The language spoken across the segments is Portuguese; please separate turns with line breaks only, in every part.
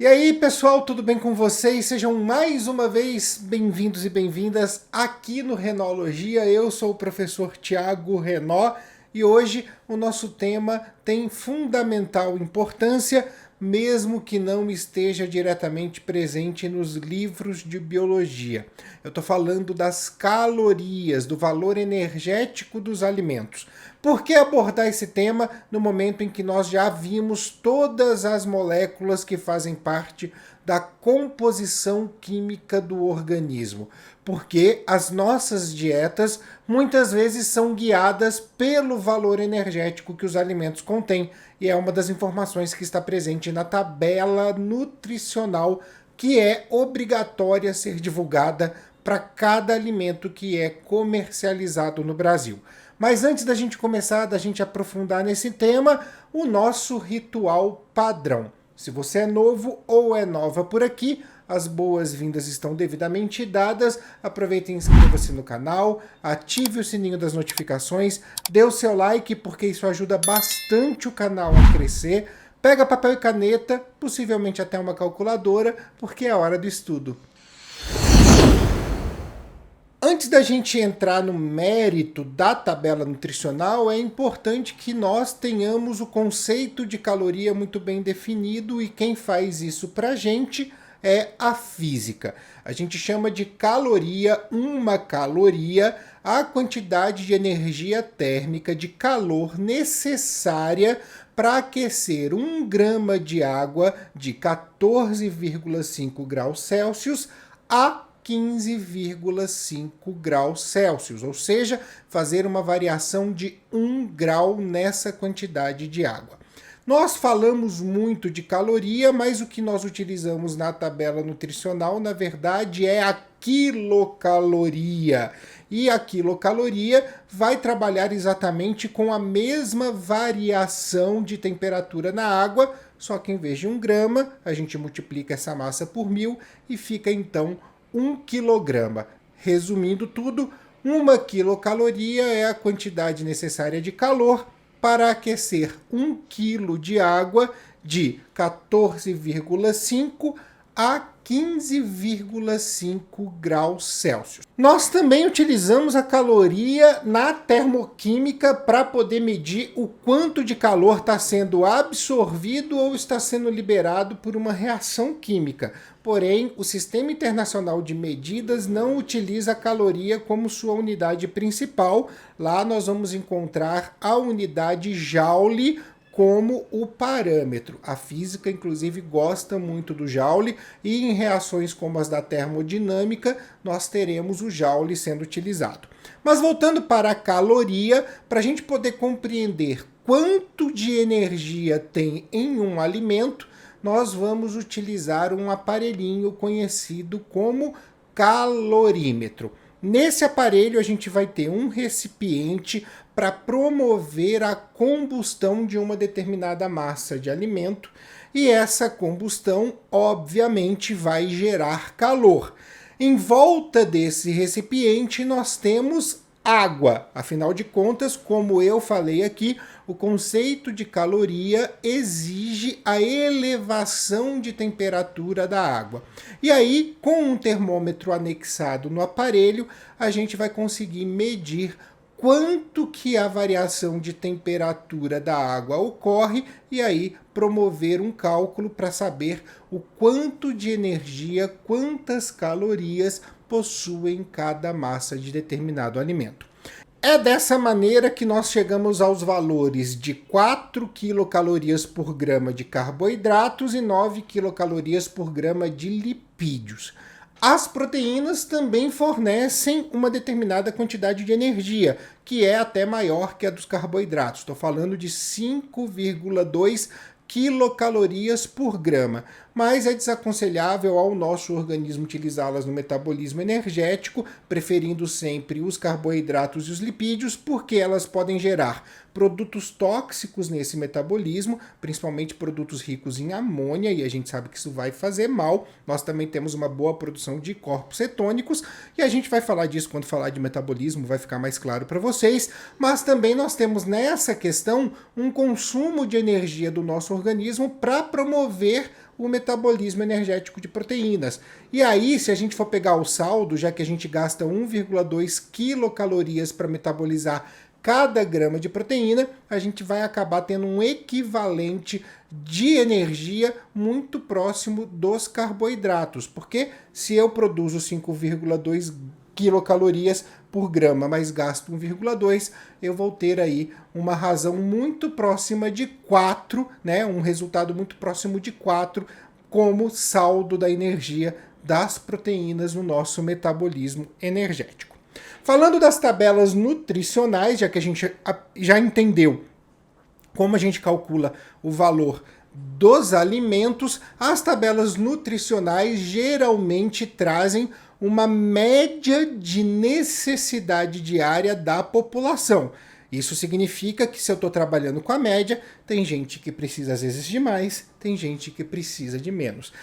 E aí, pessoal, tudo bem com vocês? Sejam mais uma vez bem-vindos e bem-vindas aqui no Renologia. Eu sou o professor Tiago Renó e hoje o nosso tema tem fundamental importância, mesmo que não esteja diretamente presente nos livros de biologia. Eu estou falando das calorias, do valor energético dos alimentos. Por que abordar esse tema no momento em que nós já vimos todas as moléculas que fazem parte da composição química do organismo? Porque as nossas dietas muitas vezes são guiadas pelo valor energético que os alimentos contêm, e é uma das informações que está presente na tabela nutricional, que é obrigatória ser divulgada para cada alimento que é comercializado no Brasil. Mas antes da gente começar, da gente aprofundar nesse tema, o nosso ritual padrão. Se você é novo ou é nova por aqui, as boas-vindas estão devidamente dadas. Aproveite e inscreva-se no canal, ative o sininho das notificações, dê o seu like porque isso ajuda bastante o canal a crescer. Pega papel e caneta, possivelmente até uma calculadora, porque é a hora do estudo. Antes da gente entrar no mérito da tabela nutricional, é importante que nós tenhamos o conceito de caloria muito bem definido, e quem faz isso pra gente é a física. A gente chama de caloria, uma caloria, a quantidade de energia térmica de calor necessária para aquecer 1 grama de água de 14,5 graus Celsius a 15,5 graus Celsius, ou seja, fazer uma variação de 1 grau nessa quantidade de água. Nós falamos muito de caloria, mas o que nós utilizamos na tabela nutricional, na verdade, é a quilocaloria. E a quilocaloria vai trabalhar exatamente com a mesma variação de temperatura na água, só que em vez de 1 grama, a gente multiplica essa massa por 1000 e fica então 1 quilograma. Resumindo tudo, 1 quilocaloria é a quantidade necessária de calor para aquecer 1 quilo de água de 14,5 a 15,5 graus Celsius. Nós também utilizamos a caloria na termoquímica para poder medir o quanto de calor está sendo absorvido ou está sendo liberado por uma reação química. Porém, o Sistema Internacional de Medidas não utiliza a caloria como sua unidade principal. Lá nós vamos encontrar a unidade Joule como o parâmetro. A física, inclusive, gosta muito do Joule, e em reações como as da termodinâmica, nós teremos o Joule sendo utilizado. Mas voltando para a caloria, para a gente poder compreender quanto de energia tem em um alimento, nós vamos utilizar um aparelhinho conhecido como calorímetro. Nesse aparelho a gente vai ter um recipiente para promover a combustão de uma determinada massa de alimento, e essa combustão obviamente vai gerar calor. Em volta desse recipiente nós temos água. Afinal de contas, como eu falei aqui, o conceito de caloria exige a elevação de temperatura da água. E aí, com um termômetro anexado no aparelho, a gente vai conseguir medir quanto que a variação de temperatura da água ocorre, e aí promover um cálculo para saber o quanto de energia, quantas calorias possuem cada massa de determinado alimento. É dessa maneira que nós chegamos aos valores de 4 quilocalorias por grama de carboidratos e 9 quilocalorias por grama de lipídios. As proteínas também fornecem uma determinada quantidade de energia, que é até maior que a dos carboidratos. Estou falando de 5,2 quilocalorias por grama, mas é desaconselhável ao nosso organismo utilizá-las no metabolismo energético, preferindo sempre os carboidratos e os lipídios, porque elas podem gerar produtos tóxicos nesse metabolismo, principalmente produtos ricos em amônia, e a gente sabe que isso vai fazer mal. Nós também temos uma boa produção de corpos cetônicos, e a gente vai falar disso quando falar de metabolismo, vai ficar mais claro para vocês, mas também nós temos nessa questão um consumo de energia do nosso organismo para promover o metabolismo energético de proteínas. E aí, se a gente for pegar o saldo, já que a gente gasta 1,2 quilocalorias para metabolizar cada grama de proteína, a gente vai acabar tendo um equivalente de energia muito próximo dos carboidratos. Porque se eu produzo 5,2 quilocalorias por grama, mas gasto 1,2, eu vou ter aí uma razão muito próxima de 4, né? Um resultado muito próximo de 4 como saldo da energia das proteínas no nosso metabolismo energético. Falando das tabelas nutricionais, já que a gente já entendeu como a gente calcula o valor dos alimentos, as tabelas nutricionais geralmente trazem uma média de necessidade diária da população. Isso significa que se eu estou trabalhando com a média, tem gente que precisa às vezes de mais, tem gente que precisa de menos.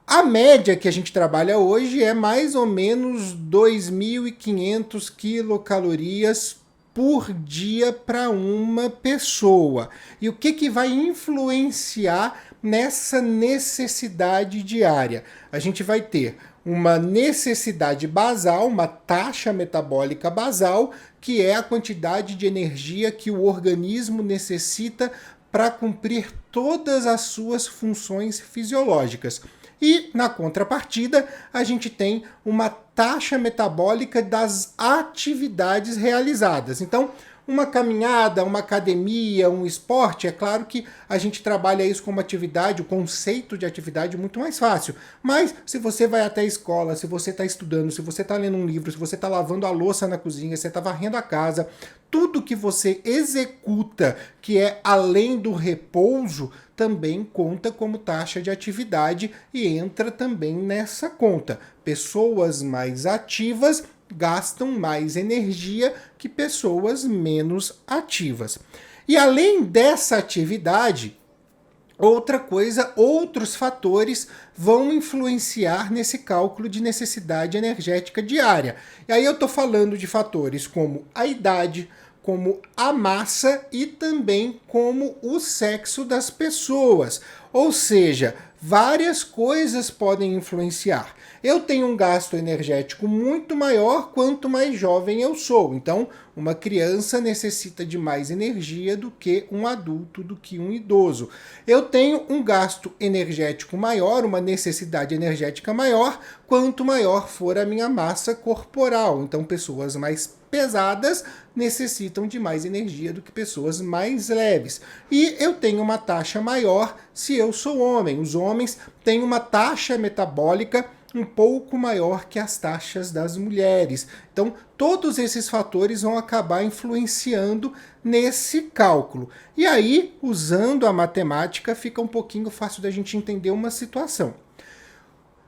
A média que a gente trabalha hoje é mais ou menos 2.500 quilocalorias por dia para uma pessoa. E o que vai influenciar nessa necessidade diária? A gente vai ter uma necessidade basal, uma taxa metabólica basal, que é a quantidade de energia que o organismo necessita para cumprir todas as suas funções fisiológicas. E, na contrapartida, a gente tem uma taxa metabólica das atividades realizadas. Então, uma caminhada, uma academia, um esporte, é claro que a gente trabalha isso como atividade, o conceito de atividade muito mais fácil. Mas se você vai até a escola, se você está estudando, se você está lendo um livro, se você está lavando a louça na cozinha, se você está varrendo a casa, tudo que você executa que é além do repouso também conta como taxa de atividade e entra também nessa conta. Pessoas mais ativas gastam mais energia que pessoas menos ativas. E além dessa atividade, outros fatores vão influenciar nesse cálculo de necessidade energética diária. E aí eu estou falando de fatores como a idade, como a massa e também como o sexo das pessoas. Ou seja, várias coisas podem influenciar. Eu tenho um gasto energético muito maior quanto mais jovem eu sou. Então, uma criança necessita de mais energia do que um adulto, do que um idoso. Eu tenho um gasto energético maior, uma necessidade energética maior, quanto maior for a minha massa corporal. Então, pessoas mais pesadas necessitam de mais energia do que pessoas mais leves. E eu tenho uma taxa maior se eu sou homem. Os homens têm uma taxa metabólica um pouco maior que as taxas das mulheres. Então, todos esses fatores vão acabar influenciando nesse cálculo. E aí, usando a matemática, fica um pouquinho fácil da gente entender uma situação.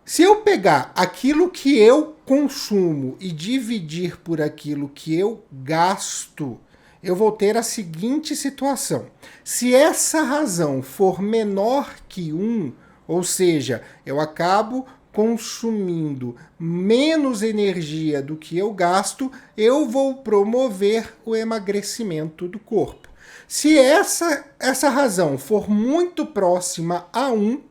Se eu pegar aquilo que eu consumo e dividir por aquilo que eu gasto, eu vou ter a seguinte situação. Se essa razão for menor que 1, ou seja, eu acabo consumindo menos energia do que eu gasto, eu vou promover o emagrecimento do corpo. Se essa razão for muito próxima a 1,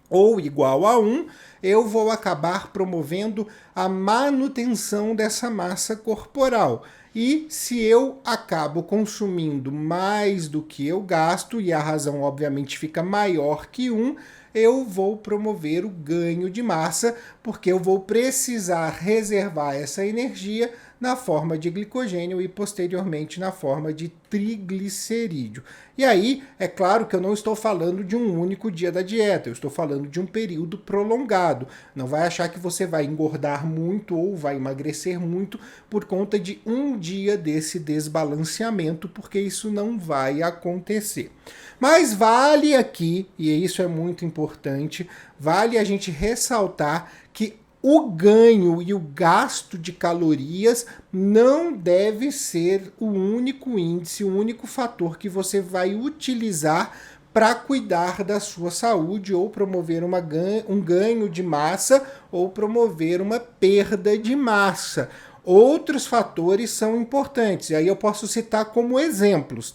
ou igual a 1, eu vou acabar promovendo a manutenção dessa massa corporal. E se eu acabo consumindo mais do que eu gasto, e a razão obviamente fica maior que 1, eu vou promover o ganho de massa, porque eu vou precisar reservar essa energia na forma de glicogênio e posteriormente na forma de triglicerídeo. E aí, é claro que eu não estou falando de um único dia da dieta, eu estou falando de um período prolongado. Não vai achar que você vai engordar muito ou vai emagrecer muito por conta de um dia desse desbalanceamento, porque isso não vai acontecer. Mas vale aqui, e isso é muito importante, vale a gente ressaltar que o ganho e o gasto de calorias não deve ser o único índice, o único fator que você vai utilizar para cuidar da sua saúde ou promover um ganho de massa ou promover uma perda de massa. Outros fatores são importantes, e aí eu posso citar como exemplos.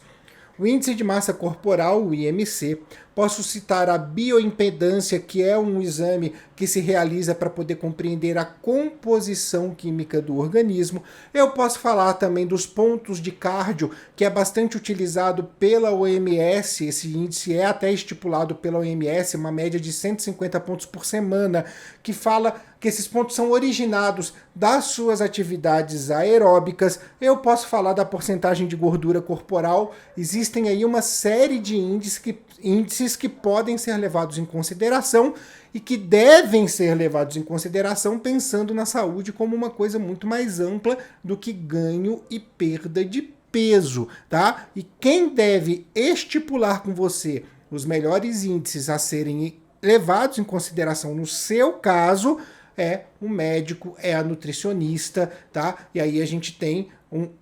O índice de massa corporal, o IMC, posso citar a bioimpedância, que é um exame que se realiza para poder compreender a composição química do organismo. Eu posso falar também dos pontos de cardio, que é bastante utilizado pela OMS, esse índice é até estipulado pela OMS, uma média de 150 pontos por semana, que fala que esses pontos são originados das suas atividades aeróbicas. Eu posso falar da porcentagem de gordura corporal. Existem aí uma série de índices que podem ser levados em consideração e que devem ser levados em consideração pensando na saúde como uma coisa muito mais ampla do que ganho e perda de peso, tá? E quem deve estipular com você os melhores índices a serem levados em consideração no seu caso é o médico, é a nutricionista, tá? E aí a gente tem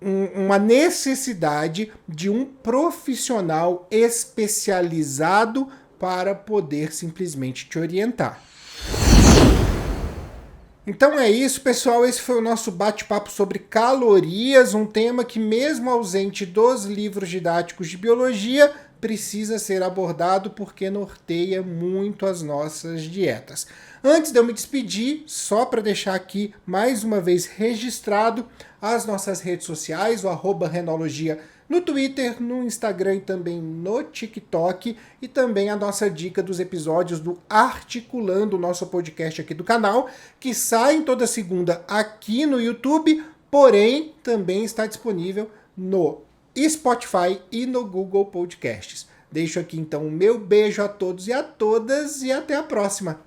uma necessidade de um profissional especializado para poder simplesmente te orientar. Então é isso, pessoal. Esse foi o nosso bate-papo sobre calorias, um tema que, mesmo ausente dos livros didáticos de biologia, precisa ser abordado porque norteia muito as nossas dietas. Antes de eu me despedir, só para deixar aqui mais uma vez registrado as nossas redes sociais, o @renologia no Twitter, no Instagram e também no TikTok, e também a nossa dica dos episódios do Articulando, o nosso podcast aqui do canal, que sai toda segunda aqui no YouTube, porém também está disponível no Spotify e no Google Podcasts. Deixo aqui então o meu beijo a todos e a todas e até a próxima.